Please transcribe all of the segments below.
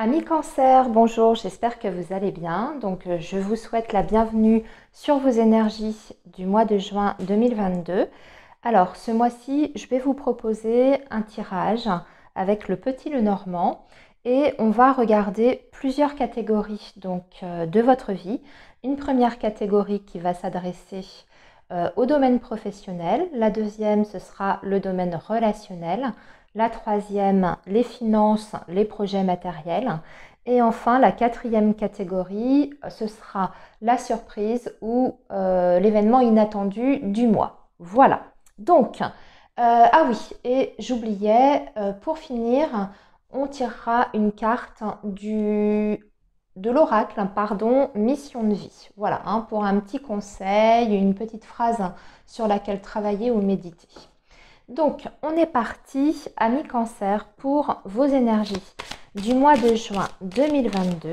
Amis Cancer, bonjour, j'espère que vous allez bien. Je vous souhaite la bienvenue sur vos énergies du mois de juin 2022. Alors, ce mois-ci, je vais vous proposer un tirage avec le Petit Lenormand et on va regarder plusieurs catégories de votre vie. Une première catégorie qui va s'adresser au domaine professionnel. La deuxième, ce sera le domaine relationnel. La troisième, les finances, les projets matériels. Et enfin, la quatrième catégorie, ce sera la surprise ou l'événement inattendu du mois. Voilà. Ah oui, et j'oubliais, pour finir, on tirera une carte de l'oracle, pardon, mission de vie. Voilà, pour un petit conseil, une petite phrase sur laquelle travailler ou méditer. Donc, on est parti, amis Cancer, pour vos énergies du mois de juin 2022.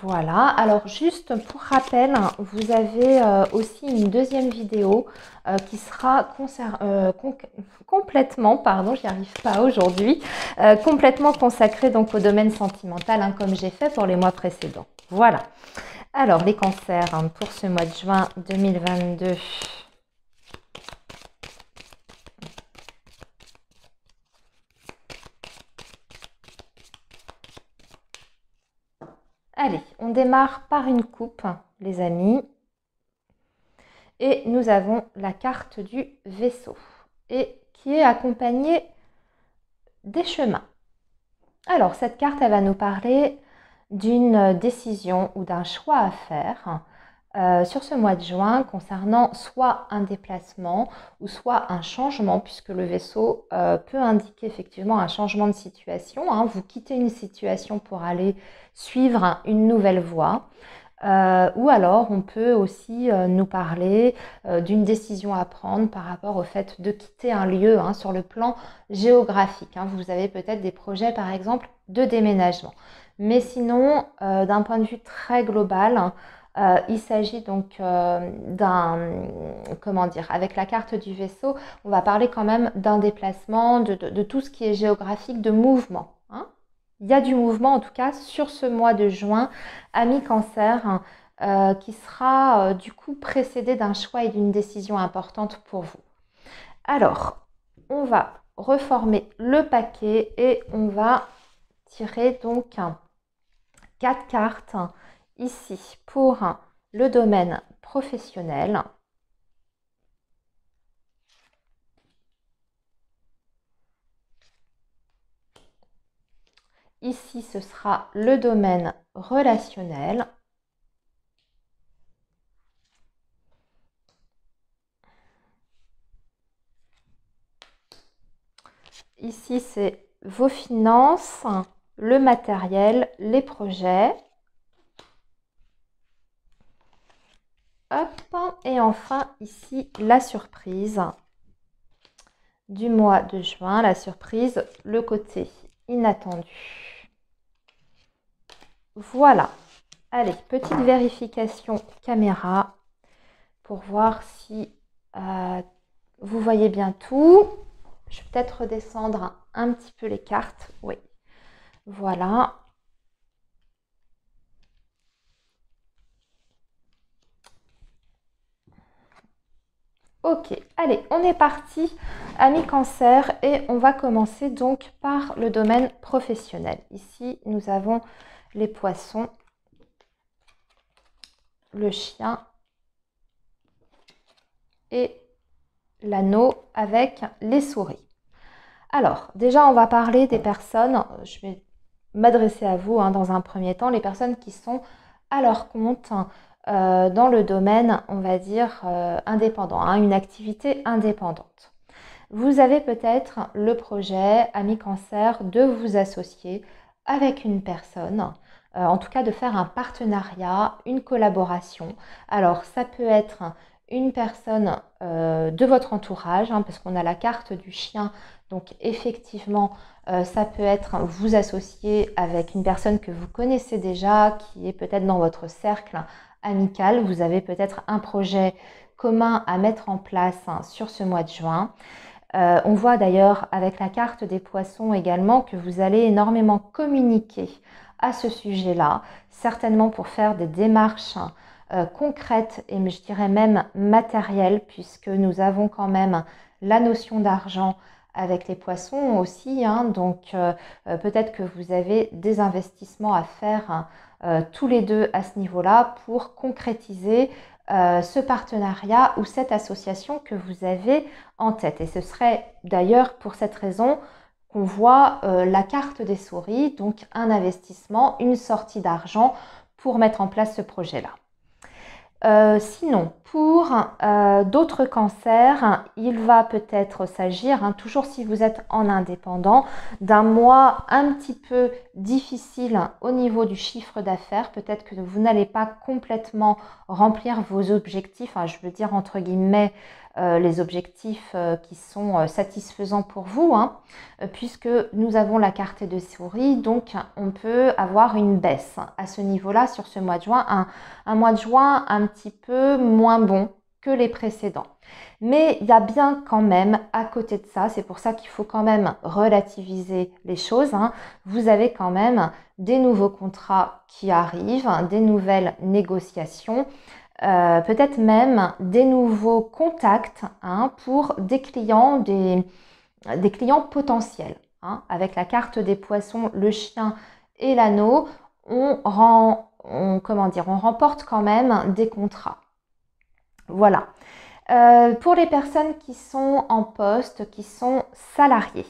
Voilà, alors juste pour rappel, vous avez aussi une deuxième vidéo qui sera complètement, pardon, j'y arrive pas aujourd'hui, complètement consacrée donc au domaine sentimental, comme j'ai fait pour les mois précédents. Voilà, alors les cancers pour ce mois de juin 2022. Allez, on démarre par une coupe, les amis. Et nous avons la carte du vaisseau, et qui est accompagnée des chemins. Alors, cette carte, elle va nous parler d'une décision ou d'un choix à faire sur ce mois de juin concernant soit un déplacement ou soit un changement, puisque le vaisseau peut indiquer effectivement un changement de situation. Vous quittez une situation pour aller suivre une nouvelle voie. Ou alors, on peut aussi nous parler d'une décision à prendre par rapport au fait de quitter un lieu sur le plan géographique. Vous avez peut-être des projets, par exemple, de déménagement. Mais sinon, d'un point de vue très global, il s'agit donc avec la carte du vaisseau, on va parler quand même d'un déplacement, de tout ce qui est géographique, de mouvement. Il y a du mouvement en tout cas sur ce mois de juin, amis Cancer, qui sera du coup précédé d'un choix et d'une décision importante pour vous. Alors, on va reformer le paquet et on va tirer donc 4 cartes ici pour le domaine professionnel. Ici, ce sera le domaine relationnel. Ici, c'est vos finances, le matériel, les projets. Hop, et enfin, ici, la surprise du mois de juin. La surprise, le côté inattendu. Voilà. Allez, petite vérification caméra pour voir si vous voyez bien tout. Je vais peut-être redescendre un petit peu les cartes. Oui, voilà. Ok, allez, on est parti, amis Cancer, et on va commencer donc par le domaine professionnel. Ici, nous avons les poissons, le chien et l'anneau avec les souris. Alors, déjà, on va parler des personnes, je vais m'adresser à vous dans un premier temps, les personnes qui sont à leur compte dans le domaine, on va dire, indépendant, une activité indépendante. Vous avez peut-être le projet, amis Cancer, de vous associer avec une personne, en tout cas de faire un partenariat, une collaboration. Alors, ça peut être une personne de votre entourage, parce qu'on a la carte du chien, donc effectivement, ça peut être vous associer avec une personne que vous connaissez déjà, qui est peut-être dans votre cercle amical. Vous avez peut-être un projet commun à mettre en place sur ce mois de juin. On voit d'ailleurs avec la carte des poissons également que vous allez énormément communiquer à ce sujet-là, certainement pour faire des démarches concrètes et je dirais même matérielles, puisque nous avons quand même la notion d'argent avec les poissons aussi, hein, donc peut-être que vous avez des investissements à faire tous les deux à ce niveau-là pour concrétiser ce partenariat ou cette association que vous avez en tête. Et ce serait d'ailleurs pour cette raison qu'on voit la carte des souris, donc un investissement, une sortie d'argent pour mettre en place ce projet-là. Sinon, pour d'autres cancers, il va peut-être s'agir, toujours si vous êtes en indépendant, d'un mois un petit peu difficile au niveau du chiffre d'affaires. Peut-être que vous n'allez pas complètement remplir vos objectifs, je veux dire entre guillemets, les objectifs qui sont satisfaisants pour vous, puisque nous avons la carte de souris, donc on peut avoir une baisse à ce niveau-là sur ce mois de juin, un mois de juin un petit peu moins bon que les précédents. Mais il y a bien quand même à côté de ça, c'est pour ça qu'il faut quand même relativiser les choses, vous avez quand même des nouveaux contrats qui arrivent, des nouvelles négociations, peut-être même des nouveaux contacts pour des clients, des clients potentiels. Avec la carte des poissons, le chien et l'anneau, on remporte quand même des contrats. Voilà. Pour les personnes qui sont en poste, qui sont salariées,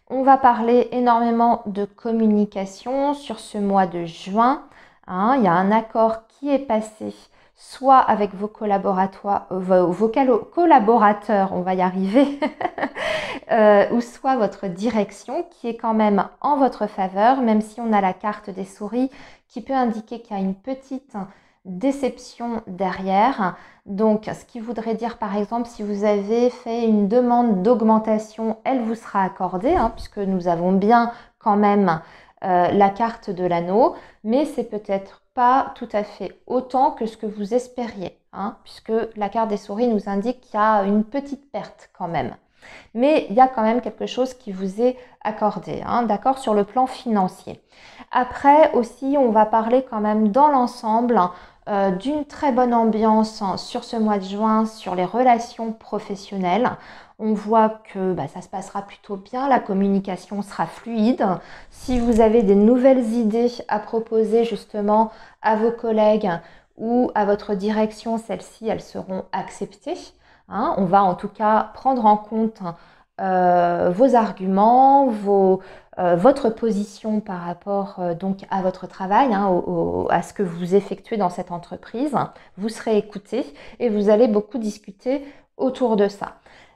on va parler énormément de communication sur ce mois de juin. Il y a un accord qui est passé soit avec vos collaborateurs, on va y arriver, ou soit votre direction qui est quand même en votre faveur, même si on a la carte des souris qui peut indiquer qu'il y a une petite déception derrière. Donc, ce qui voudrait dire, par exemple, si vous avez fait une demande d'augmentation, elle vous sera accordée, puisque nous avons bien quand même la carte de l'anneau, mais c'est peut-être pas tout à fait autant que ce que vous espériez, puisque la carte des souris nous indique qu'il y a une petite perte quand même. Mais il y a quand même quelque chose qui vous est accordé, d'accord, sur le plan financier. Après aussi, on va parler quand même dans l'ensemble d'une très bonne ambiance sur ce mois de juin, sur les relations professionnelles. On voit que ça se passera plutôt bien, la communication sera fluide. Si vous avez des nouvelles idées à proposer justement à vos collègues ou à votre direction, celles-ci, elles seront acceptées. On va en tout cas prendre en compte vos arguments, votre position par rapport donc à votre travail, à ce que vous effectuez dans cette entreprise. Vous serez écouté et vous allez beaucoup discuter autour de ça.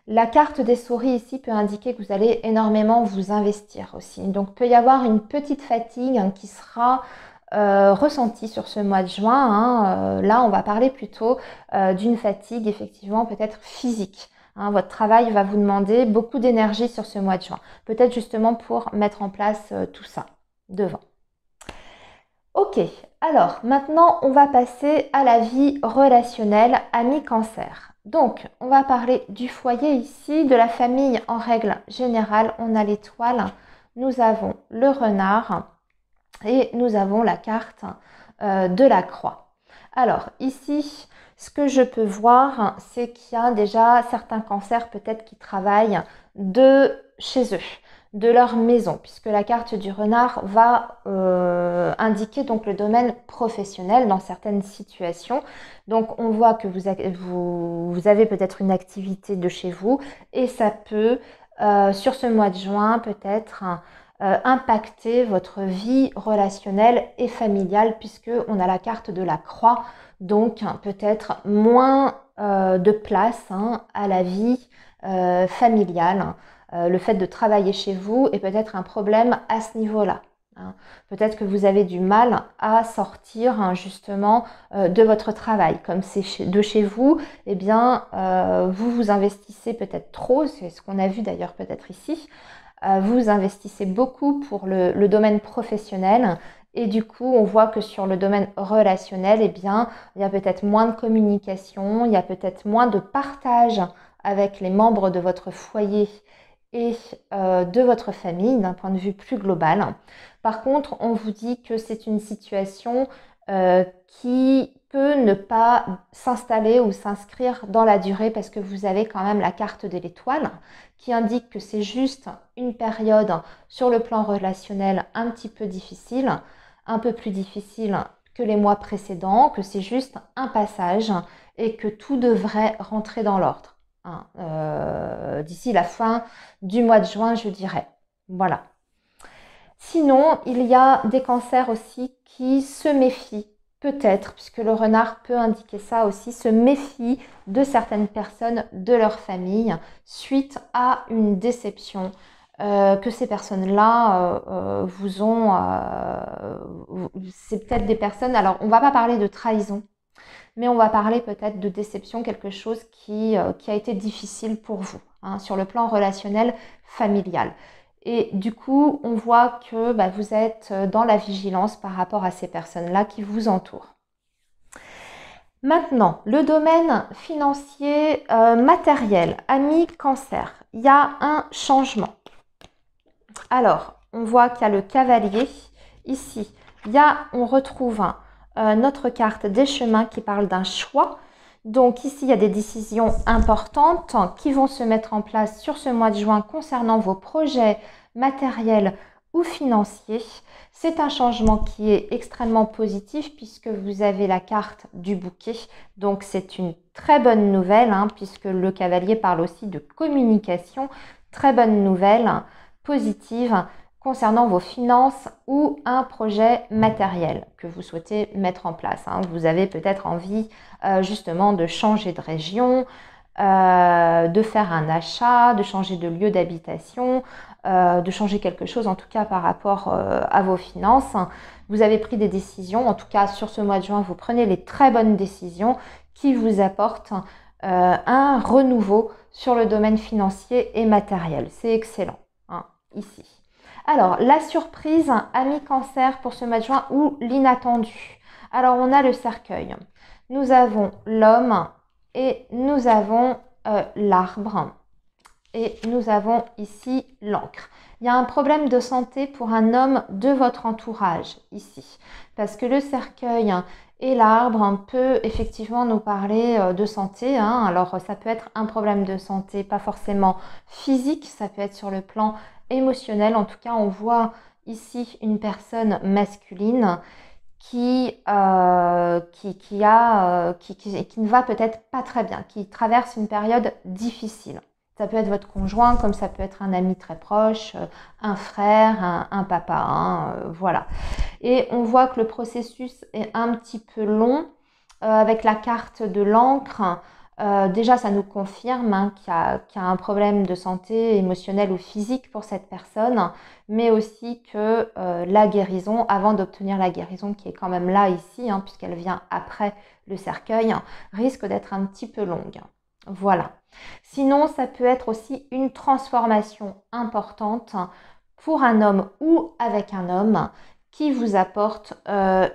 La carte des souris ici peut indiquer que vous allez énormément vous investir aussi. Donc, il peut y avoir une petite fatigue qui sera ressentie sur ce mois de juin. Là, on va parler plutôt d'une fatigue effectivement peut-être physique. Votre travail va vous demander beaucoup d'énergie sur ce mois de juin. Peut-être justement pour mettre en place tout ça devant. Ok, alors maintenant, on va passer à la vie relationnelle ami cancer. Donc, on va parler du foyer ici, de la famille en règle générale. On a l'étoile, nous avons le renard et nous avons la carte de la croix. Alors, ici, ce que je peux voir, c'est qu'il y a déjà certains cancers peut-être qui travaillent de chez eux, de leur maison, puisque la carte du renard va indiquer donc le domaine professionnel dans certaines situations. Donc on voit que vous avez peut-être une activité de chez vous et ça peut, sur ce mois de juin, peut-être impacter votre vie relationnelle et familiale, puisque on a la carte de la croix, donc peut-être moins de place à la vie familiale. Le fait de travailler chez vous est peut-être un problème à ce niveau-là. Peut-être que vous avez du mal à sortir justement de votre travail. Comme c'est de chez vous, eh bien, vous vous investissez peut-être trop, c'est ce qu'on a vu d'ailleurs peut-être ici. Vous investissez beaucoup pour le domaine professionnel et du coup, on voit que sur le domaine relationnel, eh bien, il y a peut-être moins de communication, il y a peut-être moins de partage avec les membres de votre foyer et de votre famille d'un point de vue plus global. Par contre, on vous dit que c'est une situation qui peut ne pas s'installer ou s'inscrire dans la durée parce que vous avez quand même la carte de l'étoile qui indique que c'est juste une période sur le plan relationnel un petit peu difficile, un peu plus difficile que les mois précédents, que c'est juste un passage et que tout devrait rentrer dans l'ordre. D'ici la fin du mois de juin, je dirais. Voilà. Sinon, il y a des cancers aussi qui se méfient, peut-être, puisque le renard peut indiquer ça aussi, se méfient de certaines personnes de leur famille suite à une déception que ces personnes-là vous ont... c'est peut-être des personnes... Alors, on ne va pas parler de trahison, mais on va parler peut-être de déception, quelque chose qui a été difficile pour vous, sur le plan relationnel, familial. Et du coup, on voit que vous êtes dans la vigilance par rapport à ces personnes-là qui vous entourent. Maintenant, le domaine financier, matériel, amis, cancer, il y a un changement. Alors, on voit qu'il y a le cavalier. Ici, on retrouve notre carte des chemins qui parle d'un choix. Donc ici, il y a des décisions importantes qui vont se mettre en place sur ce mois de juin concernant vos projets matériels ou financiers. C'est un changement qui est extrêmement positif puisque vous avez la carte du bouquet. Donc c'est une très bonne nouvelle puisque le cavalier parle aussi de communication. Très bonne nouvelle, positive concernant vos finances ou un projet matériel que vous souhaitez mettre en place. Vous avez peut-être envie justement de changer de région, de faire un achat, de changer de lieu d'habitation, de changer quelque chose en tout cas par rapport à vos finances. Vous avez pris des décisions, en tout cas sur ce mois de juin, vous prenez les très bonnes décisions qui vous apportent un renouveau sur le domaine financier et matériel. C'est excellent, ici. Alors, la surprise, amis cancer pour ce mois de juin ou l'inattendu. Alors, on a le cercueil. Nous avons l'homme et nous avons l'arbre. Et nous avons ici l'encre. Il y a un problème de santé pour un homme de votre entourage ici. Parce que le cercueil et l'arbre peut effectivement nous parler de santé. Alors, ça peut être un problème de santé, pas forcément physique. Ça peut être sur le plan émotionnel. En tout cas, on voit ici une personne masculine qui ne va peut-être pas très bien, qui traverse une période difficile. Ça peut être votre conjoint, comme ça peut être un ami très proche, un frère, un papa, voilà. Et on voit que le processus est un petit peu long avec la carte de l'encre. Déjà, ça nous confirme qu'il y a un problème de santé émotionnelle ou physique pour cette personne, mais aussi que la guérison, avant d'obtenir la guérison qui est quand même là ici, puisqu'elle vient après le cercueil, risque d'être un petit peu longue. Voilà. Sinon, ça peut être aussi une transformation importante pour un homme ou avec un homme qui vous apporte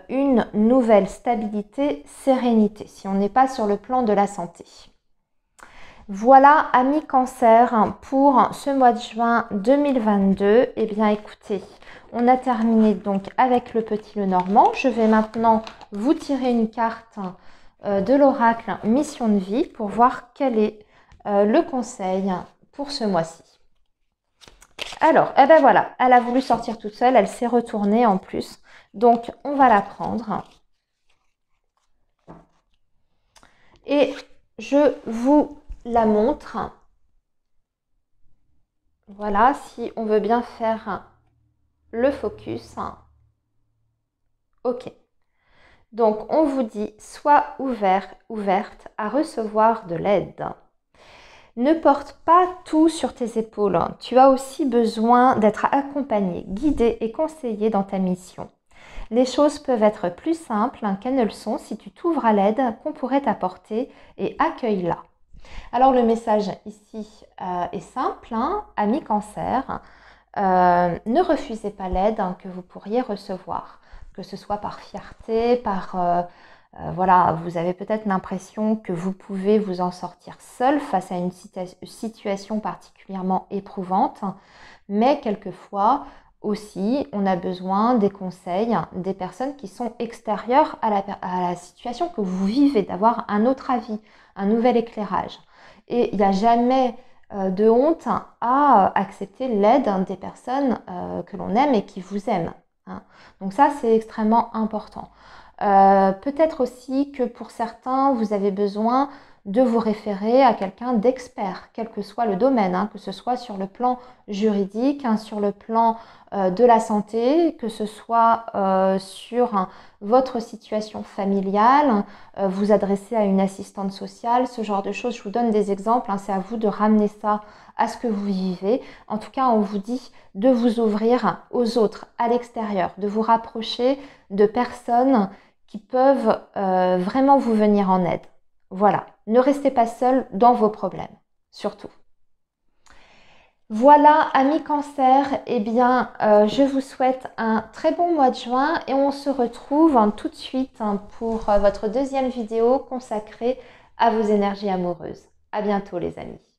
une nouvelle stabilité, sérénité, si on n'est pas sur le plan de la santé. Voilà, amis cancer, pour ce mois de juin 2022. Eh bien, écoutez, on a terminé donc avec le petit Lenormand. Je vais maintenant vous tirer une carte de l'oracle Mission de vie pour voir quel est le conseil pour ce mois-ci. Alors, eh ben voilà, elle a voulu sortir toute seule, elle s'est retournée en plus. Donc, on va la prendre. Et je vous la montre. Voilà, si on veut bien faire le focus. Ok. Donc, on vous dit, sois ouverte à recevoir de l'aide. Ne porte pas tout sur tes épaules. Tu as aussi besoin d'être accompagné, guidé et conseillé dans ta mission. Les choses peuvent être plus simples qu'elles ne le sont si tu t'ouvres à l'aide qu'on pourrait t'apporter et accueille-la. Alors le message ici est simple, amis cancer, ne refusez pas l'aide que vous pourriez recevoir, que ce soit par fierté, par Voilà, vous avez peut-être l'impression que vous pouvez vous en sortir seul face à une situation particulièrement éprouvante, mais quelquefois aussi, on a besoin des conseils des personnes qui sont extérieures à la situation que vous vivez, d'avoir un autre avis, un nouvel éclairage. Et il n'y a jamais de honte à accepter l'aide des personnes que l'on aime et qui vous aiment, hein. Donc ça, c'est extrêmement important. Peut-être aussi que pour certains, vous avez besoin de vous référer à quelqu'un d'expert, quel que soit le domaine, hein, que ce soit sur le plan juridique, hein, sur le plan de la santé, que ce soit sur votre situation familiale, vous adresser à une assistante sociale, ce genre de choses. Je vous donne des exemples, hein, c'est à vous de ramener ça à ce que vous vivez. En tout cas, on vous dit de vous ouvrir aux autres, à l'extérieur, de vous rapprocher de personnes qui peuvent vraiment vous venir en aide. Voilà, ne restez pas seul dans vos problèmes, surtout. Voilà, amis Cancer, eh bien, je vous souhaite un très bon mois de juin et on se retrouve tout de suite pour votre deuxième vidéo consacrée à vos énergies amoureuses. À bientôt les amis.